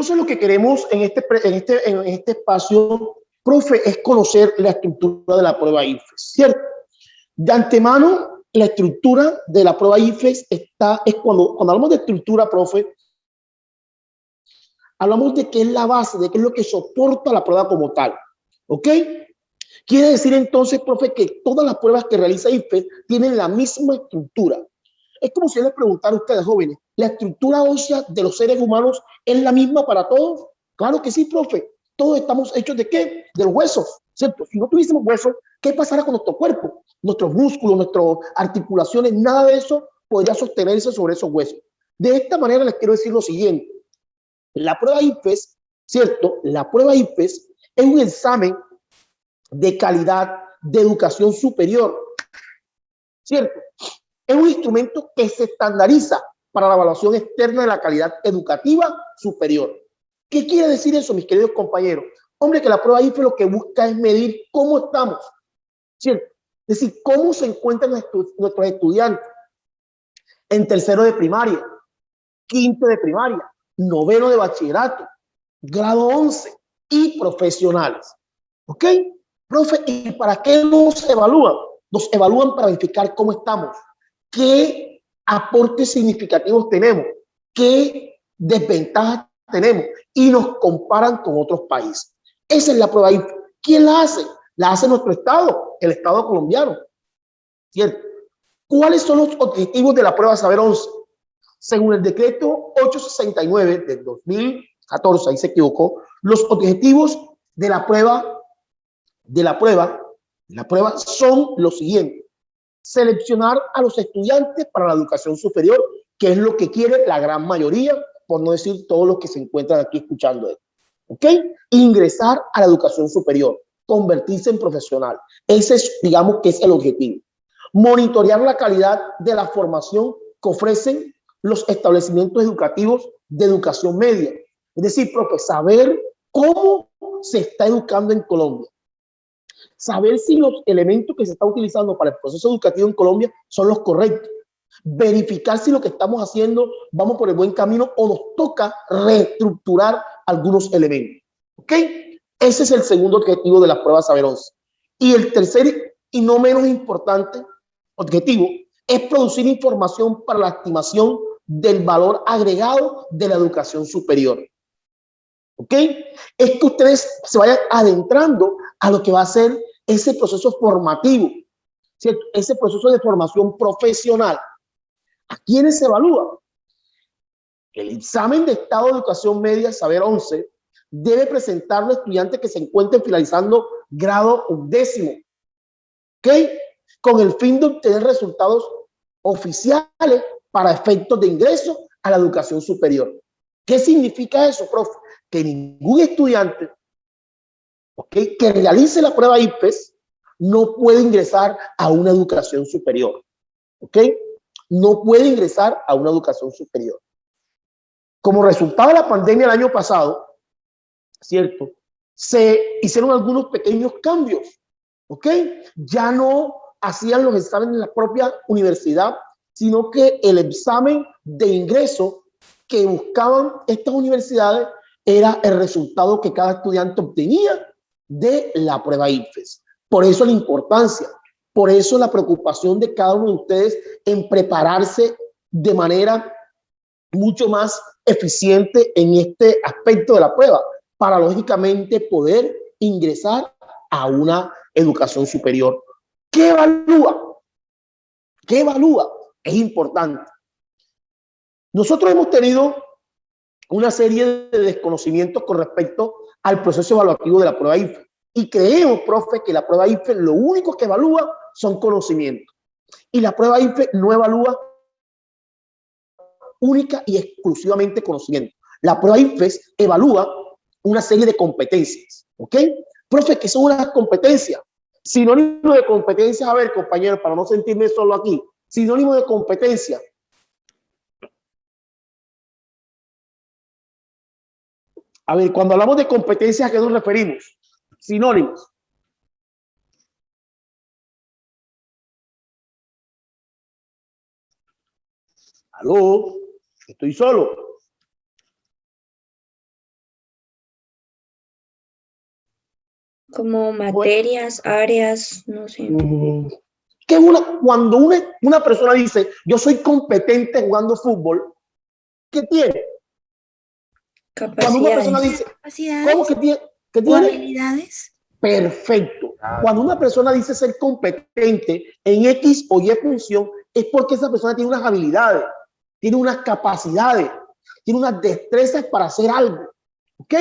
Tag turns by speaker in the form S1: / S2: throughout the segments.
S1: Entonces lo que queremos en este espacio, profe, es conocer la estructura de la prueba IFES, ¿cierto? De antemano, la estructura de la prueba IFES es cuando hablamos de estructura, profe, hablamos de qué es la base, de qué es lo que soporta la prueba como tal, ¿ok? Quiere decir entonces, profe, que todas las pruebas que realiza IFES tienen la misma estructura. Es como si yo les preguntara a ustedes, jóvenes, ¿la estructura ósea de los seres humanos es la misma para todos? Claro que sí, profe. Todos estamos hechos ¿de qué? De los huesos, ¿cierto? Si no tuviésemos huesos, ¿qué pasará con nuestro cuerpo? Nuestros músculos, nuestras articulaciones, nada de eso podría sostenerse sobre esos huesos. De esta manera les quiero decir lo siguiente. La prueba IFES, ¿cierto? La prueba IFES es un examen de calidad de educación superior, ¿cierto? Es un instrumento que se estandariza para la evaluación externa de la calidad educativa superior. ¿Qué quiere decir eso, mis queridos compañeros? Hombre, que la prueba IFE lo que busca es medir cómo estamos, ¿cierto? Es decir, cómo se encuentran nuestros estudiantes en tercero de primaria, quinto de primaria, noveno de bachillerato, grado 11 y profesionales. ¿Ok? Profe, ¿y para qué nos evalúan? Nos evalúan para verificar cómo estamos, qué aportes significativos tenemos, qué desventajas tenemos y nos comparan con otros países. Esa es la prueba IFE. ¿Quién la hace? La hace nuestro Estado, el Estado colombiano. ¿Cierto? ¿Cuáles son los objetivos de la prueba Saber 11? Según el decreto 869 del 2014, ahí se equivocó, los objetivos de la prueba son los siguientes: seleccionar a los estudiantes para la educación superior, que es lo que quiere la gran mayoría, por no decir todos los que se encuentran aquí escuchando esto. ¿Ok? Ingresar a la educación superior, convertirse en profesional. Ese es, digamos, que es el objetivo. Monitorear la calidad de la formación que ofrecen los establecimientos educativos de educación media. Es decir, profe, saber cómo se está educando en Colombia. Saber si los elementos que se están utilizando para el proceso educativo en Colombia son los correctos. Verificar si lo que estamos haciendo vamos por el buen camino o nos toca reestructurar algunos elementos. ¿Ok? Ese es el segundo objetivo de las pruebas Saber 11. Y el tercer y no menos importante objetivo es producir información para la estimación del valor agregado de la educación superior. ¿Ok? Es que ustedes se vayan adentrando a lo que va a ser ese proceso formativo, ¿cierto? Ese proceso de formación profesional. ¿A quiénes se evalúa? El examen de estado de educación media, Saber 11, debe presentarlo a estudiantes que se encuentren finalizando grado 11º, ¿ok? Con el fin de obtener resultados oficiales para efectos de ingreso a la educación superior. ¿Qué significa eso, profe? Que ningún estudiante, ¿okay?, que realice la prueba IFES no puede ingresar a una educación superior. ¿Ok? No puede ingresar a una educación superior. Como resultado de la pandemia el año pasado, ¿cierto? Se hicieron algunos pequeños cambios. ¿Ok? Ya no hacían los exámenes en la propia universidad, sino que el examen de ingreso que buscaban estas universidades era el resultado que cada estudiante obtenía de la prueba IFES. Por eso la importancia, por eso la preocupación de cada uno de ustedes en prepararse de manera mucho más eficiente en este aspecto de la prueba, para lógicamente poder ingresar a una educación superior. ¿Qué evalúa? ¿Qué evalúa? Es importante. Nosotros hemos tenido una serie de desconocimientos con respecto al proceso evaluativo de la prueba IFE. Y creemos, profe, que la prueba IFE lo único que evalúa son conocimientos. Y la prueba IFE no evalúa única y exclusivamente conocimiento. La prueba IFES evalúa una serie de competencias. ¿Ok? Profe, ¿qué son unas competencias? Sinónimo de competencias, a ver, compañeros, para no sentirme solo aquí. Sinónimo de competencia. A ver, cuando hablamos de competencias, ¿a qué nos referimos? Sinónimos. ¿Aló? Estoy solo.
S2: Como materias, áreas, no sé.
S1: Que cuando una persona dice, yo soy competente jugando fútbol, ¿qué tiene? Cuando una persona dice, ¿cómo que tiene? ¿Qué tiene?
S3: Habilidades.
S1: Perfecto. Cuando una persona dice ser competente en X o Y función, es porque esa persona tiene unas habilidades, tiene unas capacidades, tiene unas destrezas para hacer algo. ¿Ok?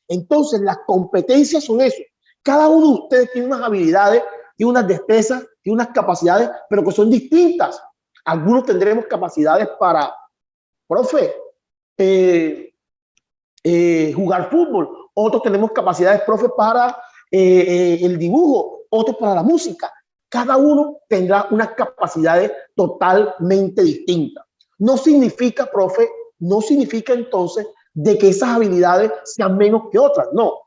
S1: Entonces, las competencias son eso. Cada uno de ustedes tiene unas habilidades, tiene unas destrezas, tiene unas capacidades, pero que son distintas. Algunos tendremos capacidades para, profe, jugar fútbol. Otros tenemos capacidades, profe, para el dibujo. Otros para la música. Cada uno tendrá unas capacidades totalmente distintas. No significa, profe, no significa entonces de que esas habilidades sean menos que otras. No.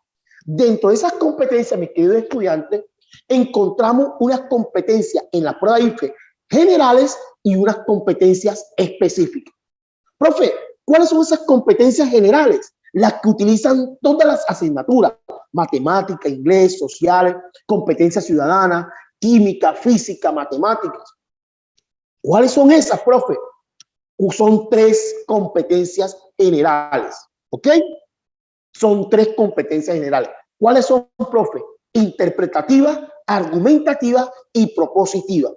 S1: Dentro de esas competencias, mis queridos estudiantes, encontramos unas competencias en la prueba IFE generales y unas competencias específicas. Profe, ¿cuáles son esas competencias generales? Las que utilizan todas las asignaturas: matemática, inglés, sociales, competencias ciudadanas, química, física, matemáticas. ¿Cuáles son esas, profe? Son 3 competencias generales, ¿ok? Son 3 competencias generales. ¿Cuáles son, profe? Interpretativa, argumentativa y propositiva.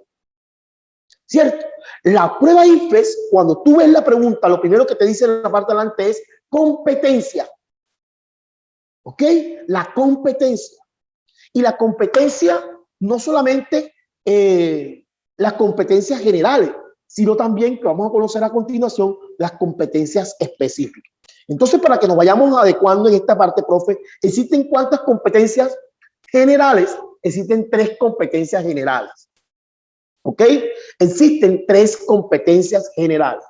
S1: ¿Cierto? La prueba IFES, cuando tú ves la pregunta, lo primero que te dice en la parte de adelante es competencia. ¿Ok? La competencia. Y la competencia, no solamente las competencias generales, sino también, que vamos a conocer a continuación, las competencias específicas. Entonces, para que nos vayamos adecuando en esta parte, profe, ¿existen cuántas competencias generales? Existen 3 competencias generales. ¿Ok? Existen 3 competencias generales.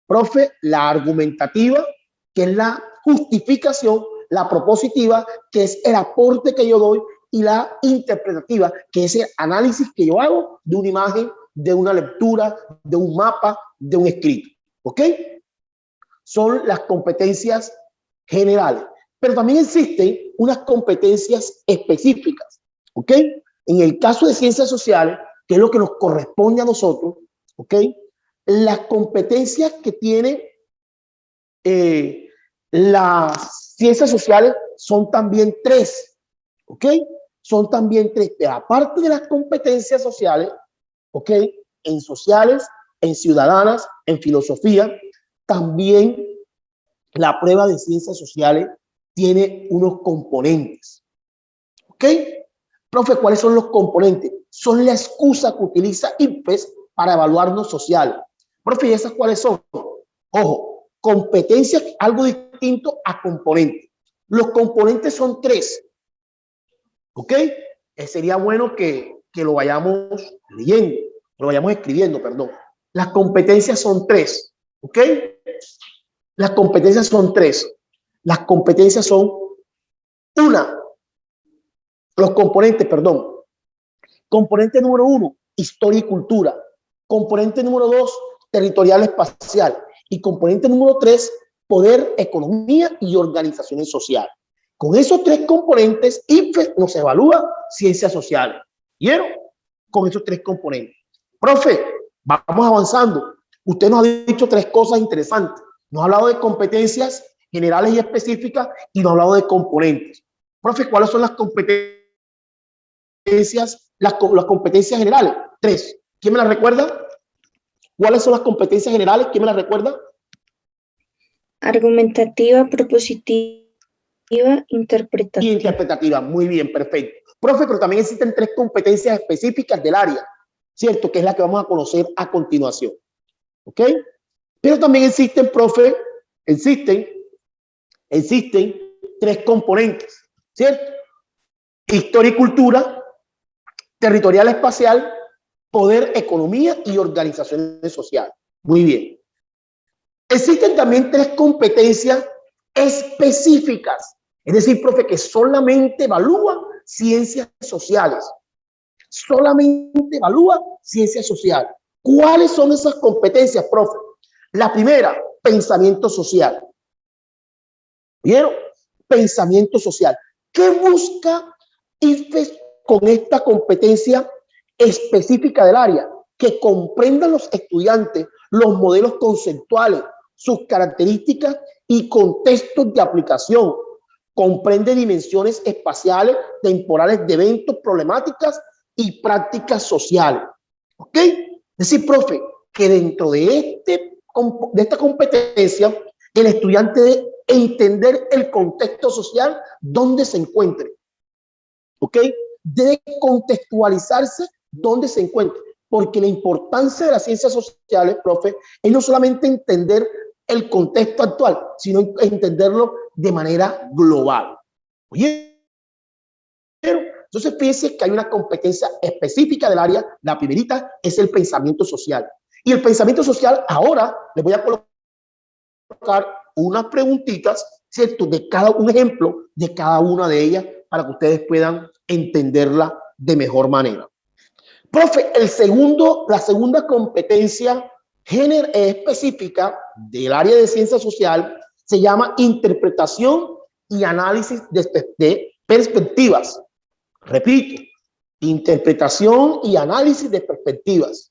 S1: Profe, la argumentativa, que es la justificación; la propositiva, que es el aporte que yo doy; y la interpretativa, que es el análisis que yo hago de una imagen, de una lectura, de un mapa, de un escrito. ¿Ok? Son las competencias generales. Pero también existen unas competencias específicas. ¿Ok? En el caso de ciencias sociales, que es lo que nos corresponde a nosotros, ¿ok? Las competencias que tiene las ciencias sociales son también 3, ¿ok? Son también 3. Aparte de las competencias sociales, ¿ok? En sociales, en ciudadanas, en filosofía, también la prueba de ciencias sociales tiene unos componentes, ¿ok? Profe, ¿cuáles son los componentes? Son la excusa que utiliza IPES para evaluarnos sociales. Profe, ¿y esas cuáles son? Ojo, competencias, algo distinto a componentes. Los componentes son 3, ¿ok? Sería bueno que lo vayamos leyendo, lo vayamos escribiendo, perdón. Las competencias son 3, ¿ok? Las competencias son 3. Las competencias son los componentes, perdón. Componente número 1, historia y cultura. Componente número 2, territorial espacial. Y componente número 3, poder, economía y organizaciones sociales. Con esos 3 componentes, IFES nos evalúa ciencias sociales. ¿Vieron? Con esos 3 componentes. Profe, vamos avanzando. Usted nos ha dicho 3 cosas interesantes. Nos ha hablado de competencias generales y específicas y nos ha hablado de componentes. Profe, ¿cuáles son las competencias? Las competencias generales? 3. ¿Quién me las recuerda? ¿Cuáles son las competencias generales? ¿Quién me las recuerda?
S2: Argumentativa, propositiva, interpretativa.
S1: Y interpretativa. Muy bien, perfecto. Profe, pero también existen 3 competencias específicas del área, ¿cierto? Que es la que vamos a conocer a continuación. ¿Ok? Pero también existen, profe, existen 3 componentes, ¿cierto? Historia y cultura, territorial espacial, poder, economía y organizaciones sociales. Muy bien. Existen también 3 competencias específicas, es decir, profe, que solamente evalúa ciencias sociales. Solamente evalúa ciencias sociales. ¿Cuáles son esas competencias, profe? La primera, pensamiento social. ¿Vieron? Pensamiento social. ¿Qué busca IFES con esta competencia específica del área, que comprendan los estudiantes los modelos conceptuales, sus características y contextos de aplicación. Comprende dimensiones espaciales, temporales de eventos, problemáticas y prácticas sociales. ¿Ok? Es decir, profe, que dentro de esta competencia, el estudiante debe entender el contexto social donde se encuentre. ¿Ok? Debe contextualizarse donde se encuentre, porque la importancia de las ciencias sociales, profe, es no solamente entender el contexto actual, sino entenderlo de manera global. Oye, entonces fíjense que hay una competencia específica del área. La primerita es el pensamiento social. Y el pensamiento social, ahora les voy a colocar unas preguntitas, ¿cierto? De cada un ejemplo de cada una de ellas para que ustedes puedan entenderla de mejor manera. Profe, la segunda competencia específica del área de ciencia social se llama interpretación y análisis de perspectivas. Repito, interpretación y análisis de perspectivas.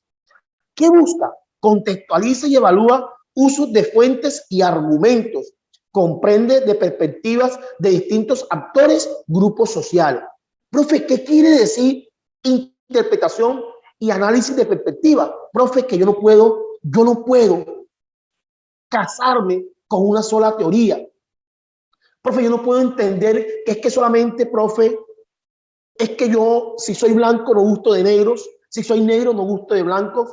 S1: ¿Qué busca? Contextualiza y evalúa usos de fuentes y argumentos. Comprende de perspectivas de distintos actores, grupos sociales. Profe, ¿qué quiere decir interpretación y análisis de perspectiva? Profe, que yo no puedo casarme con una sola teoría. Profe, yo no puedo entender que es que solamente, profe, es que yo, si soy blanco, no gusto de negros, si soy negro, no gusto de blancos.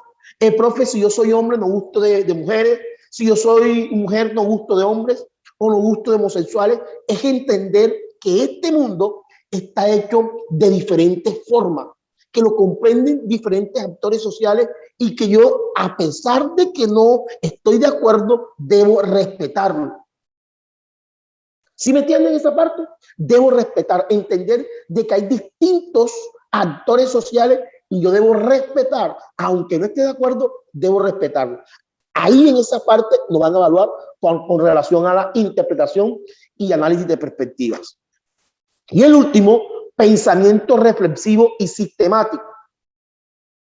S1: Profe, si yo soy hombre, no gusto de mujeres, si yo soy mujer, no gusto de hombres, o no gusto de homosexuales. Es entender que este mundo está hecho de diferentes formas, que lo comprenden diferentes actores sociales y que yo, a pesar de que no estoy de acuerdo, debo respetarlo. ¿Sí me entienden esa parte? Debo respetar, entender de que hay distintos actores sociales y yo debo respetar, aunque no esté de acuerdo, debo respetarlo. Ahí en esa parte nos van a evaluar con relación a la interpretación y análisis de perspectivas. Y el último, pensamiento reflexivo y sistemático.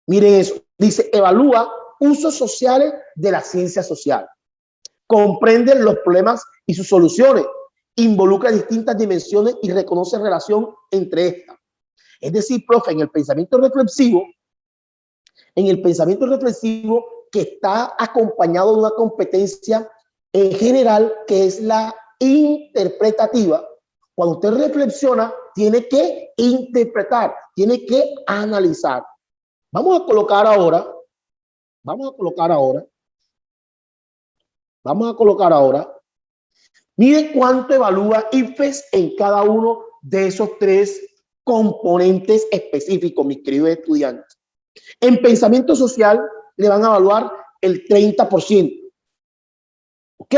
S1: Miren eso, dice, evalúa usos sociales de la ciencia social. Comprende los problemas y sus soluciones. Involucra distintas dimensiones y reconoce relación entre estas. Es decir, profe, en el pensamiento reflexivo que está acompañado de una competencia general que es la interpretativa. Cuando usted reflexiona, tiene que interpretar, tiene que analizar. Vamos a colocar ahora, mire cuánto evalúa IFES en cada uno de esos tres componentes específicos, mis queridos estudiantes. En pensamiento social le van a evaluar el 30%. ¿Ok?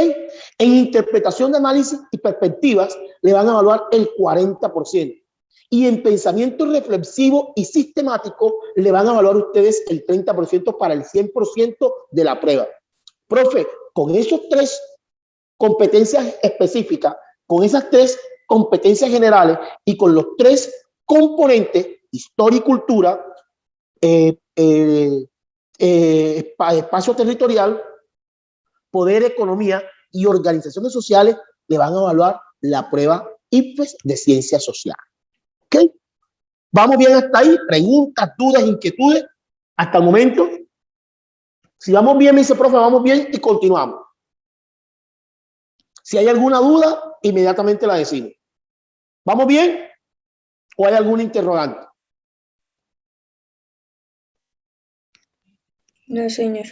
S1: En interpretación de análisis y perspectivas le van a evaluar el 40%. Y en pensamiento reflexivo y sistemático le van a evaluar ustedes el 30% para el 100% de la prueba. Profe, con esos tres competencias específicas, con esas tres competencias generales y con los tres componentes, historia y cultura, espacio territorial, poder, economía y organizaciones sociales, le van a evaluar la prueba IFES de ciencias sociales. ¿Ok? ¿Vamos bien hasta ahí? ¿Preguntas, dudas, inquietudes? Hasta el momento. Si vamos bien, me dice, profe, vamos bien y continuamos. Si hay alguna duda, inmediatamente la decimos. ¿Vamos bien? ¿O hay algún interrogante?
S2: No, señor.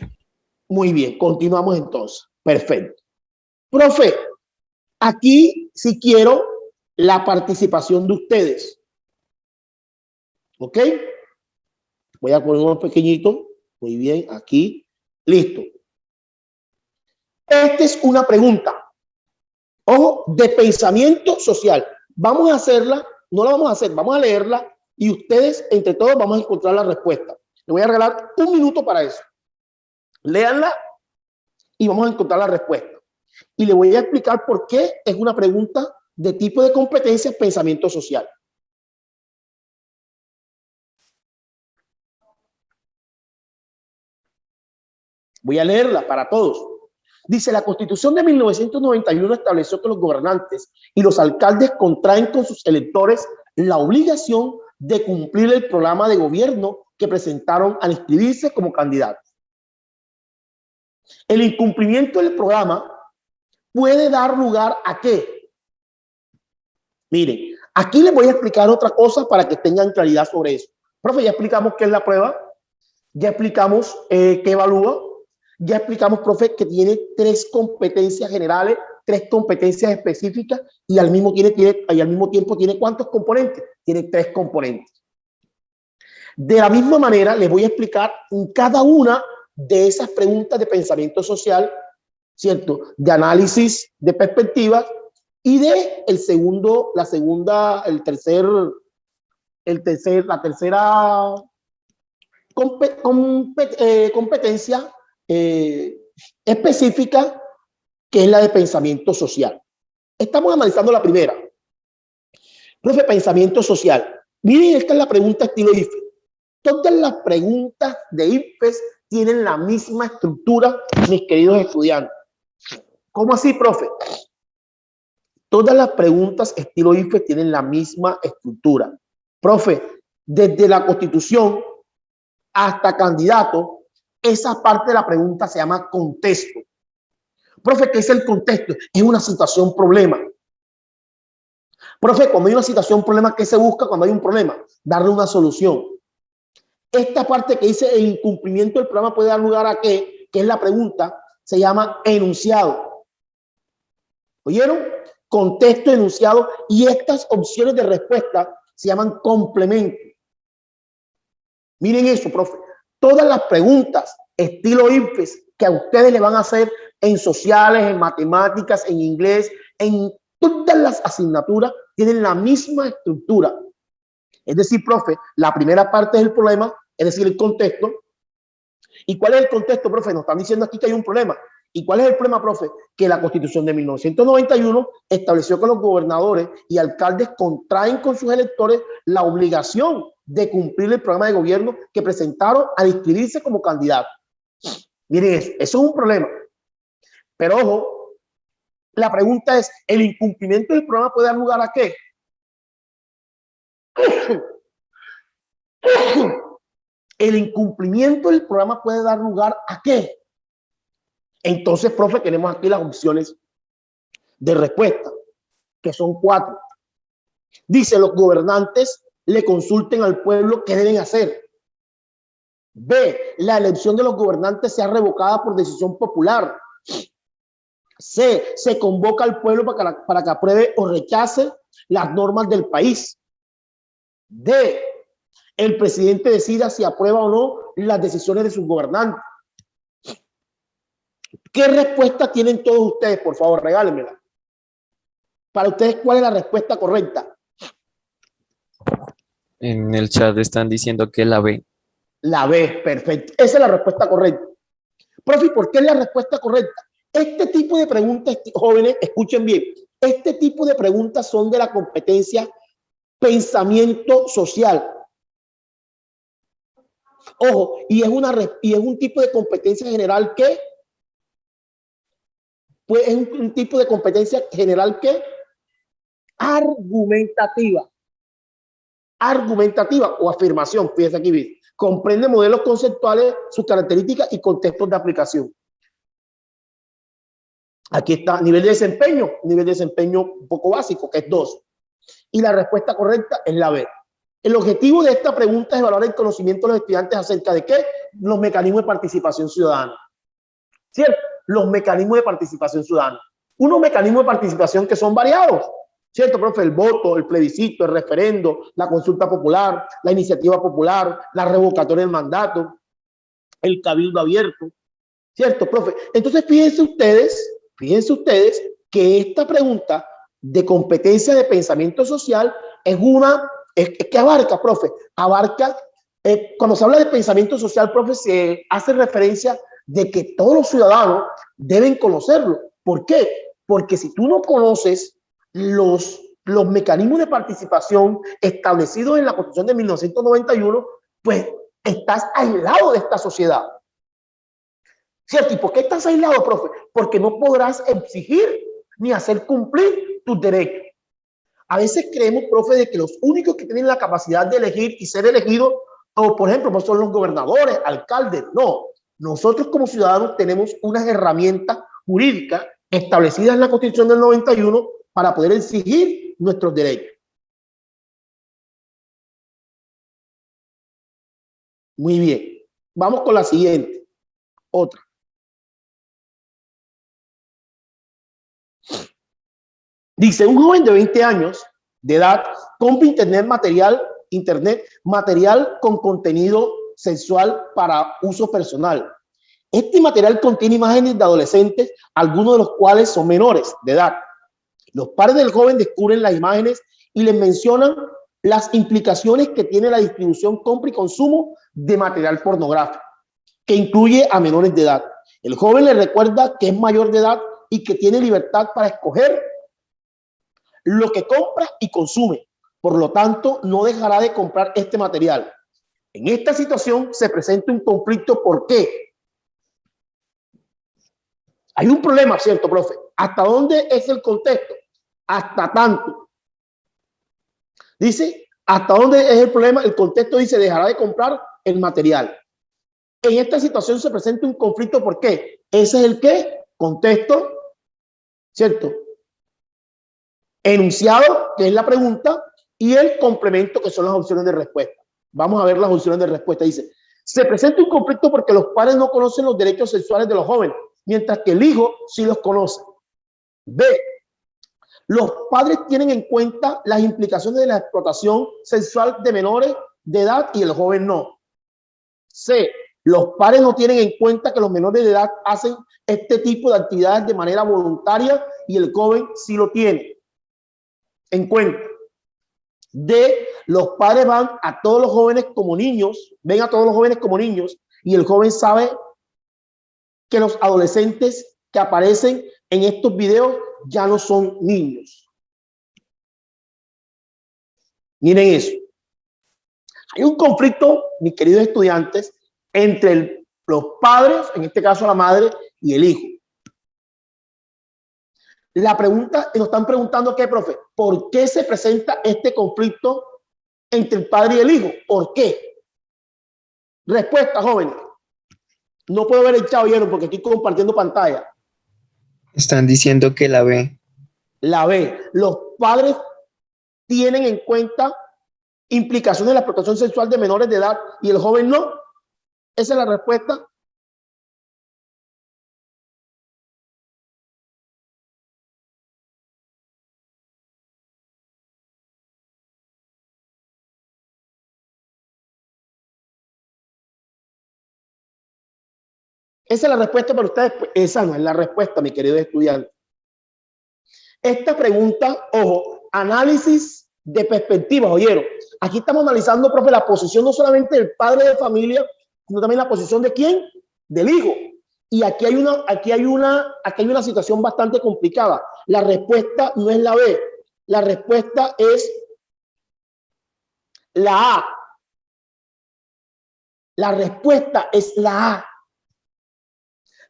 S1: Muy bien, continuamos entonces. Perfecto. Profe, aquí sí quiero la participación de ustedes. ¿Ok? Voy a poner unos pequeñitos. Muy bien, aquí. Listo. Esta es una pregunta. Ojo, de pensamiento social. Vamos a hacerla, no la vamos a hacer, vamos a leerla y ustedes, entre todos, vamos a encontrar la respuesta. Le voy a regalar 1 minuto para eso. Léanla y vamos a encontrar la respuesta. Y le voy a explicar por qué es una pregunta de tipo de competencia pensamiento social. Voy a leerla para todos. Dice, la Constitución de 1991 estableció que los gobernantes y los alcaldes contraen con sus electores la obligación de cumplir el programa de gobierno que presentaron al inscribirse como candidatos. El incumplimiento del programa puede dar lugar a ¿qué? Miren, aquí les voy a explicar otra cosa para que tengan claridad sobre eso. Profe, ya explicamos qué es la prueba, ya explicamos qué evalúa, ya explicamos, profe, que tiene 3 competencias generales, 3 competencias específicas y al mismo tiempo tiene ¿cuántos componentes? Tiene 3 componentes. De la misma manera, les voy a explicar en cada una de esas preguntas de pensamiento social, ¿cierto? De análisis de perspectivas y de la tercera competencia específica, que es la de pensamiento social. Estamos analizando la primera. Profe, pensamiento social. Miren, esta es la pregunta estilo IFE. Todas las preguntas de IFES tienen la misma estructura, mis queridos estudiantes. ¿Cómo así, profe? Todas las preguntas estilo IFES tienen la misma estructura. Profe, desde la Constitución hasta candidato, esa parte de la pregunta se llama contexto. Profe, ¿qué es el contexto? Es una situación problema. Profe, cuando hay una situación problema, ¿qué se busca cuando hay un problema? Darle una solución. Esta parte que dice el incumplimiento del programa puede dar lugar a ¿qué? Que es la pregunta, se llama enunciado. ¿Oyeron? Contexto, enunciado, y estas opciones de respuesta se llaman complemento. Miren eso, profe. Todas las preguntas estilo IFES que a ustedes le van a hacer en sociales, en matemáticas, en inglés, en todas las asignaturas, tienen la misma estructura. Es decir, profe, la primera parte es el problema, es decir, el contexto. ¿Y cuál es el contexto, profe? Nos están diciendo aquí que hay un problema. ¿Y cuál es el problema, profe? Que la Constitución de 1991 estableció que los gobernadores y alcaldes contraen con sus electores la obligación de cumplir el programa de gobierno que presentaron al inscribirse como candidato. Miren eso es un problema. Pero ojo, la pregunta es, ¿el incumplimiento del programa puede dar lugar a qué? El incumplimiento del programa puede dar lugar a qué. Entonces, profe, tenemos aquí las opciones de respuesta, que son 4. Dice, los gobernantes le consulten al pueblo qué deben hacer. B, la elección de los gobernantes sea revocada por decisión popular. C, se convoca al pueblo para que apruebe o rechace las normas del país. D, el presidente decida si aprueba o no las decisiones de sus gobernantes. ¿Qué respuesta tienen todos ustedes? Por favor, regálenmela. Para ustedes, ¿cuál es la respuesta correcta?
S3: En el chat están diciendo que la B.
S1: La B, perfecto. Esa es la respuesta correcta. Profe, ¿por qué es la respuesta correcta? Este tipo de preguntas, jóvenes, escuchen bien, este tipo de preguntas son de la competencia pensamiento social. Ojo, y es un tipo de competencia general que, pues es un tipo de competencia general que argumentativa o afirmación, fíjense aquí, comprende modelos conceptuales, sus características y contextos de aplicación. Aquí está, nivel de desempeño un poco básico, que es 2. Y la respuesta correcta es la B. El objetivo de esta pregunta es evaluar el conocimiento de los estudiantes acerca de ¿qué? Los mecanismos de participación ciudadana. ¿Cierto? Los mecanismos de participación ciudadana. Unos mecanismos de participación que son variados. ¿Cierto, profe? El voto, el plebiscito, el referendo, la consulta popular, la iniciativa popular, la revocatoria del mandato, el cabildo abierto. ¿Cierto, profe? Entonces, fíjense ustedes que esta pregunta de competencia de pensamiento social es que abarca, profe, cuando se habla de pensamiento social, profe, se hace referencia de que todos los ciudadanos deben conocerlo. ¿Por qué? Porque si tú no conoces los mecanismos de participación establecidos en la Constitución de 1991, pues estás aislado de esta sociedad. ¿Cierto? ¿Y por qué estás aislado, profe? Porque no podrás exigir ni hacer cumplir tus derechos. A veces creemos, profe, de que los únicos que tienen la capacidad de elegir y ser elegidos, o por ejemplo, no son los gobernadores, alcaldes. No, nosotros como ciudadanos tenemos unas herramientas jurídicas establecidas en la Constitución del 91 para poder exigir nuestros derechos. Muy bien. Vamos con la siguiente. Otra. Dice, un joven de 20 años de edad compra internet material con contenido sexual para uso personal. Este material contiene imágenes de adolescentes, algunos de los cuales son menores de edad. Los padres del joven descubren las imágenes y les mencionan las implicaciones que tiene la distribución, compra y consumo de material pornográfico, que incluye a menores de edad. El joven le recuerda que es mayor de edad y que tiene libertad para escoger lo que compra y consume. Por lo tanto, no dejará de comprar este material. En esta situación se presenta un conflicto. ¿Por qué? Hay un problema, ¿cierto, profe? ¿Hasta dónde es el contexto? Hasta tanto. Dice, ¿hasta dónde es el problema? El contexto dice, dejará de comprar el material. En esta situación se presenta un conflicto. ¿Por qué? Ese es el ¿qué? Contexto, ¿cierto? Enunciado, que es la pregunta, y el complemento, que son las opciones de respuesta. Vamos a ver las opciones de respuesta. Dice, se presenta un conflicto porque los padres no conocen los derechos sexuales de los jóvenes, mientras que el hijo sí los conoce. B, los padres tienen en cuenta las implicaciones de la explotación sexual de menores de edad y el joven no. C, los padres no tienen en cuenta que los menores de edad hacen este tipo de actividades de manera voluntaria y el joven sí lo tiene en cuenta. D, los padres van a todos los jóvenes como niños, ven a todos los jóvenes como niños y el joven sabe que los adolescentes que aparecen en estos videos ya no son niños. Miren eso. Hay un conflicto, mis queridos estudiantes, entre los padres, en este caso la madre, y el hijo. La pregunta, nos están preguntando, ¿qué, profe? ¿Por qué se presenta este conflicto entre el padre y el hijo? ¿Por qué? Respuesta, jóvenes. No puedo ver el chavo, porque estoy compartiendo pantalla.
S4: Están diciendo que la B.
S1: La B. Los padres tienen en cuenta implicaciones de la explotación sexual de menores de edad y el joven no. Esa es la respuesta. Esa es la respuesta para ustedes. Esa no es la respuesta, mi querido estudiante. Esta pregunta, ojo, análisis de perspectivas, ¿oyeron? Aquí estamos analizando, profe, la posición no solamente del padre de familia, sino también la posición de ¿quién? Del hijo. Y aquí hay una situación bastante complicada. La respuesta no es la B, la respuesta es la A. La respuesta es la A.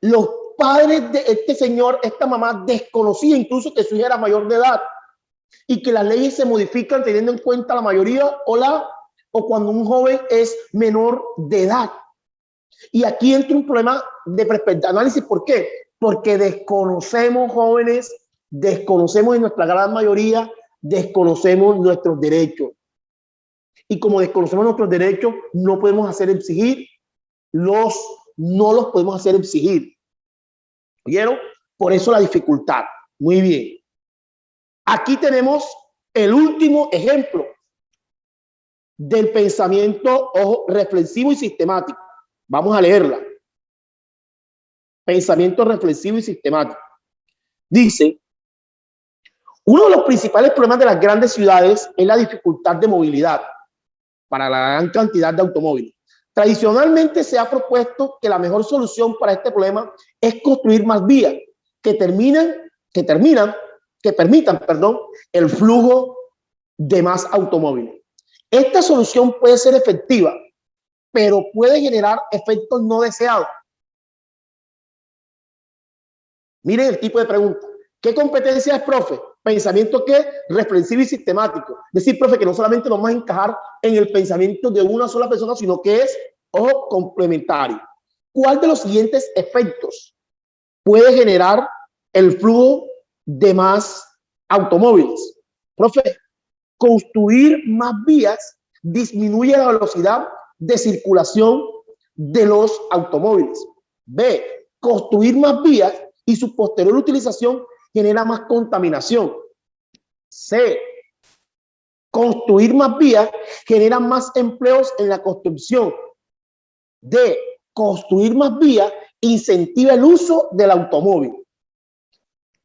S1: Los padres de este señor, esta mamá, desconocía incluso que su hija era mayor de edad y que las leyes se modifican teniendo en cuenta la mayoría o cuando un joven es menor de edad. Y aquí entra un problema de perspectiva, análisis. ¿Por qué? Porque desconocemos, jóvenes, desconocemos en nuestra gran mayoría, desconocemos nuestros derechos. Y como desconocemos nuestros derechos, no podemos hacer exigir no los podemos hacer exigir. ¿Oyeron? Por eso la dificultad. Muy bien. Aquí tenemos el último ejemplo del pensamiento, ojo, reflexivo y sistemático. Vamos a leerla. Pensamiento reflexivo y sistemático. Dice, uno de los principales problemas de las grandes ciudades es la dificultad de movilidad para la gran cantidad de automóviles. Tradicionalmente se ha propuesto que la mejor solución para este problema es construir más vías que permitan, el flujo de más automóviles. Esta solución puede ser efectiva, pero puede generar efectos no deseados. Miren el tipo de pregunta. ¿Qué competencia es, profe? Pensamiento que reflexivo y sistemático. Es decir, profe, que no solamente nos vamos a encajar en el pensamiento de una sola persona, sino que es o complementario. ¿Cuál de los siguientes efectos puede generar el flujo de más automóviles? Profe, construir más vías disminuye la velocidad de circulación de los automóviles. B, construir más vías y su posterior utilización genera más contaminación. C, construir más vías genera más empleos en la construcción. D, construir más vías incentiva el uso del automóvil.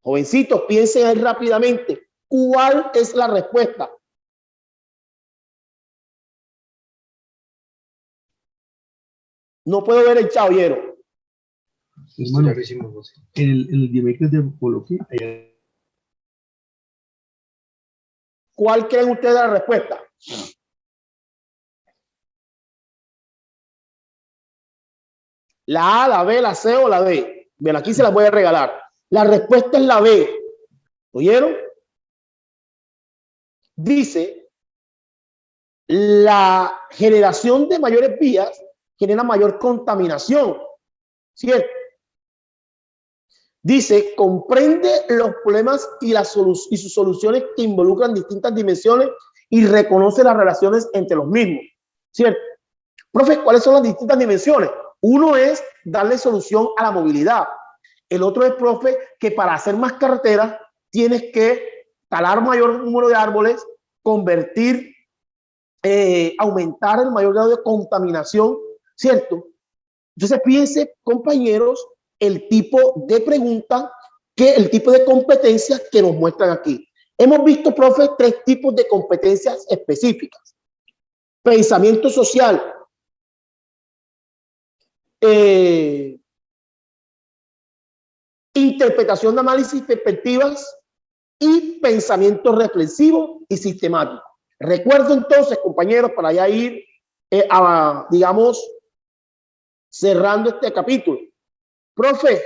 S1: Jovencitos, piensen ahí rápidamente. ¿Cuál es la respuesta? No puedo ver el chavallero.
S5: Hermano, en el Diemécles de Antropología,
S1: ¿Cuál creen ustedes la respuesta? La A, la B, la C o la D. Bien, aquí se las voy a regalar. La respuesta es la B. ¿Oyeron? Dice, la generación de mayores vías genera mayor contaminación. ¿Cierto? Dice, comprende los problemas y sus soluciones que involucran distintas dimensiones y reconoce las relaciones entre los mismos. ¿Cierto? Profe, ¿cuáles son las distintas dimensiones? Uno es darle solución a la movilidad. El otro es, profe, que para hacer más carreteras tienes que talar mayor número de árboles, convertir, aumentar el mayor grado de contaminación, ¿cierto? Entonces piense, compañeros, el tipo de pregunta, el tipo de competencias que nos muestran aquí. Hemos visto, profe, 3 tipos de competencias específicas. Pensamiento social, interpretación de análisis, perspectivas y pensamiento reflexivo y sistemático. Recuerdo entonces, compañeros, para ya ir, digamos, cerrando este capítulo. Profe,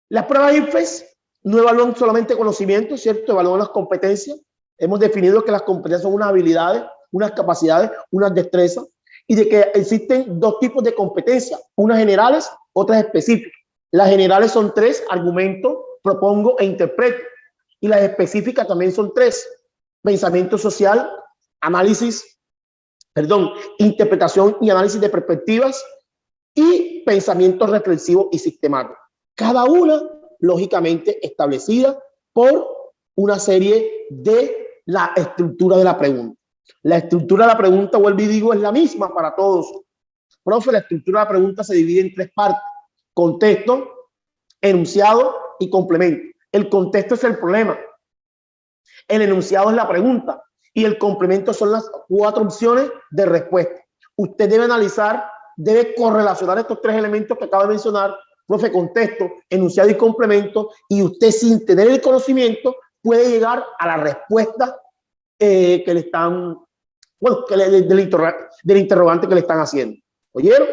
S1: las pruebas IFES no evalúan solamente conocimiento, ¿cierto? Evalúan las competencias. Hemos definido que las competencias son unas habilidades, unas capacidades, unas destrezas, y de que existen 2 tipos de competencias, unas generales, otras específicas. Las generales son 3, argumento, propongo e interpreto. Y las específicas también son 3, pensamiento social, interpretación y análisis de perspectivas y pensamiento reflexivo y sistemático. Cada una, lógicamente, establecida por una serie de la estructura de la pregunta. La estructura de la pregunta, vuelvo y digo, es la misma para todos. Profe, la estructura de la pregunta se divide en 3 partes: contexto, enunciado y complemento. El contexto es el problema, el enunciado es la pregunta y el complemento son las 4 opciones de respuesta. Usted debe analizar, debe correlacionar estos 3 elementos que acabo de mencionar: profe, contexto, enunciado y complemento, y usted, sin tener el conocimiento, puede llegar a la respuesta que le están, bueno, del interrogante que le están haciendo. ¿Oyeron?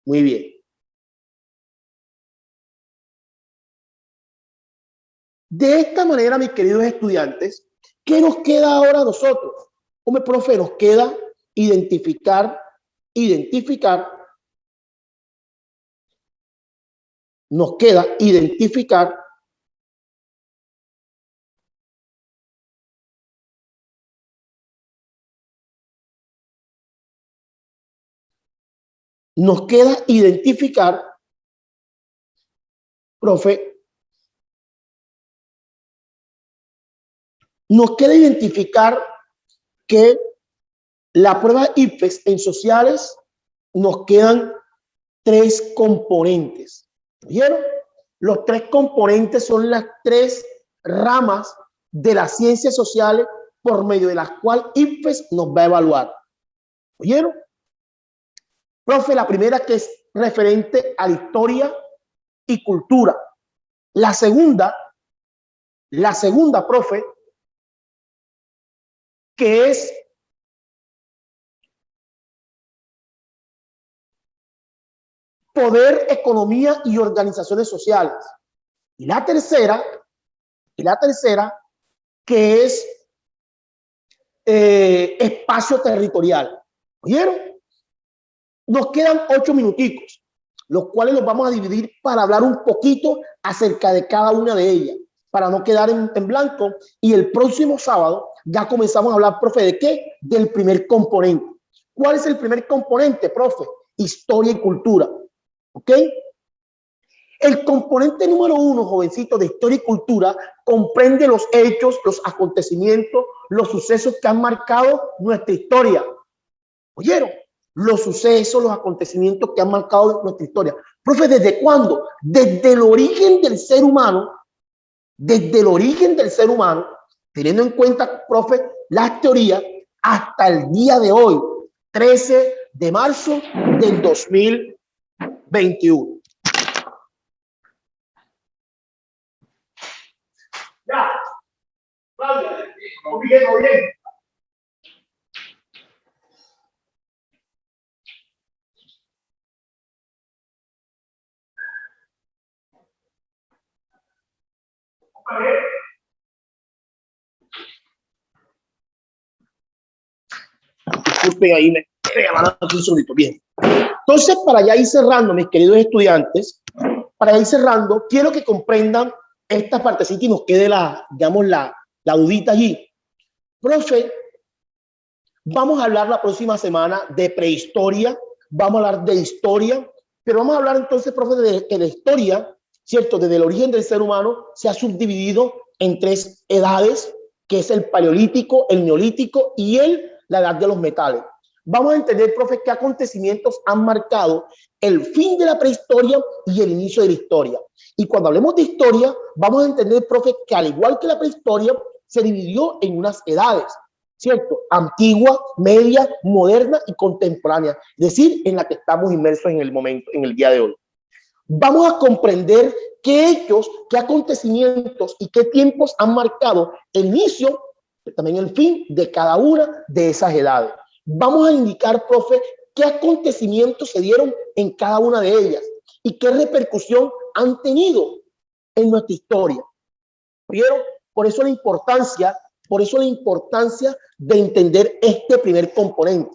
S1: Muy bien. De esta manera, mis queridos estudiantes, ¿qué nos queda ahora a nosotros? Hombre, profe, nos queda identificar, nos queda identificar profe, nos queda identificar que la prueba IFES en sociales nos quedan 3 componentes. ¿Vieron? Los 3 componentes son las 3 ramas de las ciencias sociales por medio de las cuales IFES nos va a evaluar. ¿Oyeron? Profe, la primera, que es referente a la historia y cultura. La segunda, La segunda, profe, que es poder, economía y organizaciones sociales. Y la tercera, que es espacio territorial. ¿Oyeron? Nos quedan 8 minuticos, los cuales los vamos a dividir para hablar un poquito acerca de cada una de ellas, para no quedar en blanco. Y el próximo sábado ya comenzamos a hablar, profe, ¿de qué? Del primer componente. ¿Cuál es el primer componente, profe? Historia y cultura. ¿Ok? El componente número 1, jovencito, de historia y cultura, comprende los hechos, los acontecimientos, los sucesos que han marcado nuestra historia. ¿Oyeron? Los sucesos, los acontecimientos que han marcado nuestra historia. Profe, ¿desde cuándo? Desde el origen del ser humano, teniendo en cuenta, profe, las teorías, hasta el día de hoy, 13 de marzo del 2021. Ya, muy bien, muy bien. Disculpen, ahí me llamaron aquí un segundito. Bien. Entonces, para ya ir cerrando, mis queridos estudiantes, quiero que comprendan esta partecita y nos quede digamos, la dudita allí. Profe, vamos a hablar la próxima semana de prehistoria, vamos a hablar de historia, pero vamos a hablar entonces, profe, de que la historia, ¿cierto? Desde el origen del ser humano se ha subdividido en 3 edades, que es el paleolítico, el neolítico y la edad de los metales. Vamos a entender, profe, qué acontecimientos han marcado el fin de la prehistoria y el inicio de la historia. Y cuando hablemos de historia, vamos a entender, profe, que al igual que la prehistoria, se dividió en unas edades, ¿cierto? Antigua, media, moderna y contemporánea. Es decir, en la que estamos inmersos en el momento, en el día de hoy. Vamos a comprender qué hechos, qué acontecimientos y qué tiempos han marcado el inicio, pero también el fin de cada una de esas edades. Vamos a indicar, profe, qué acontecimientos se dieron en cada una de ellas y qué repercusión han tenido en nuestra historia. ¿Vieron? Por eso la importancia de entender este primer componente.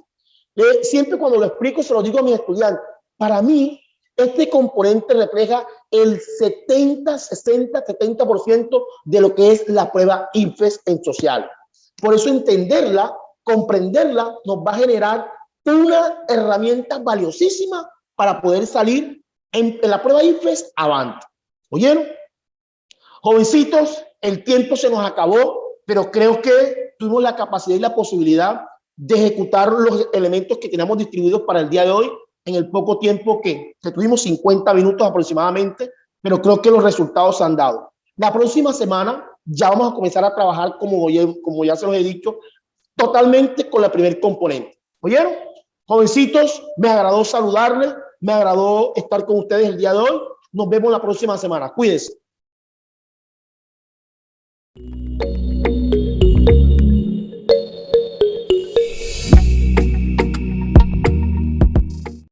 S1: Siempre cuando lo explico se lo digo a mis estudiantes. Para mí, este componente refleja el 70% de lo que es la prueba INFES en social. Por eso entenderla, comprenderla, nos va a generar una herramienta valiosísima para poder salir en la prueba INFES avante. ¿Oyeron? Jovencitos, el tiempo se nos acabó, pero creo que tuvimos la capacidad y la posibilidad de ejecutar los elementos que teníamos distribuidos para el día de hoy en el poco tiempo que tuvimos, 50 minutos aproximadamente, pero creo que los resultados se han dado. La próxima semana ya vamos a comenzar a trabajar, como ya se los he dicho, totalmente con la primer componente. ¿Oyeron? Jovencitos, me agradó saludarles, me agradó estar con ustedes el día de hoy. Nos vemos la próxima semana. Cuídense.